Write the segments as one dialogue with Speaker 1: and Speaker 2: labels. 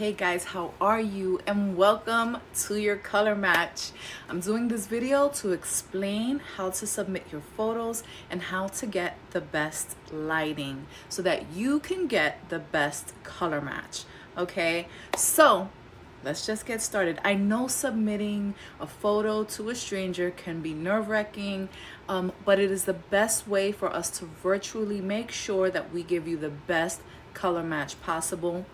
Speaker 1: Hey guys, how are you? And welcome to your color match. I'm doing this video to explain how to submit your photos and how to get the best lighting so that you can get the best color match. Okay, so let's just get started. I know submitting a photo to a stranger can be nerve-wracking, but it is the best way for us to virtually make sure that we give you the best color match possible.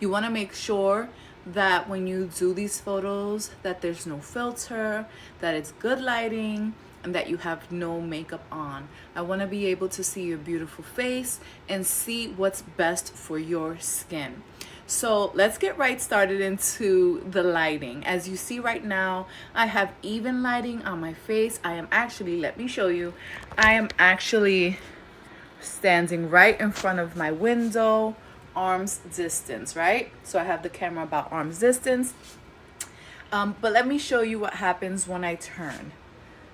Speaker 1: You want to make sure that when you do these photos that there's no filter, that it's good lighting, and that you have no makeup on. I want to be able to see your beautiful face and see what's best for your skin. So let's get right started into the lighting. As you see right now, I have even lighting on my face. Let me show you. I am actually standing right in front of my window, arm's distance, right? So I have the camera about arm's distance. But let me show you what happens when I turn.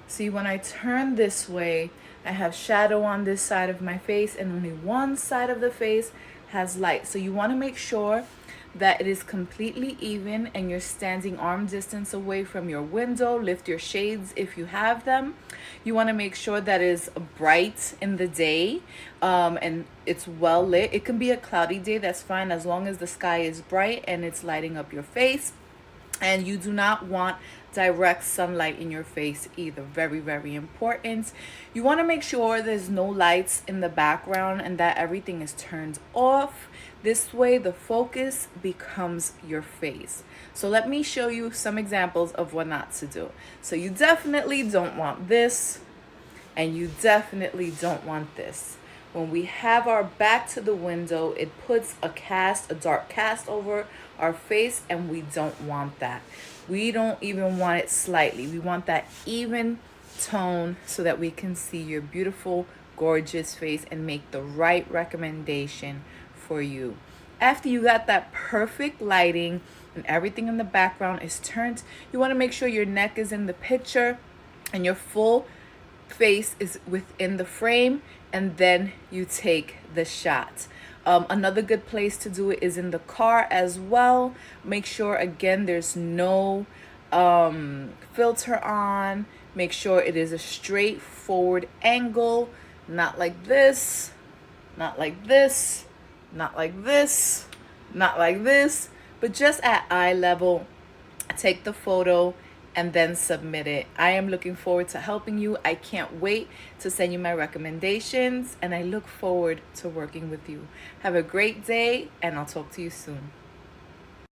Speaker 1: See, when I turn this way, I have shadow on this side of my face and only one side of the face has light. So you want to make sure that it is completely even and you're standing arm distance away from your window. Lift your shades if you have them. You want to make sure that it is bright in the day and it's well lit. It can be a cloudy day, that's fine, as long as the sky is bright and it's lighting up your face. And you do not want direct sunlight in your face either. Very, very important. You want to make sure there's no lights in the background and that everything is turned off. This way the focus becomes your face. So let me show you some examples of what not to do. So you definitely don't want this, and you definitely don't want this. When we have our back to the window, it puts a dark cast over our face, and we don't want that. We don't even want it slightly. We want that even tone so that we can see your beautiful, gorgeous face and make the right recommendation for you. After you got that perfect lighting and everything in the background is turned, you want to make sure your neck is in the picture and your full face is within the frame, and then you take the shot. Another good place to do it is in the car as well. Make sure, again, there's no filter on. Make sure it is a straightforward angle, not like this, not like this, not like this, not like this, but just at eye level. Take the photo and then submit it. I am looking forward to helping you. I can't wait to send you my recommendations, and I look forward to working with you. Have a great day, and I'll talk to you soon.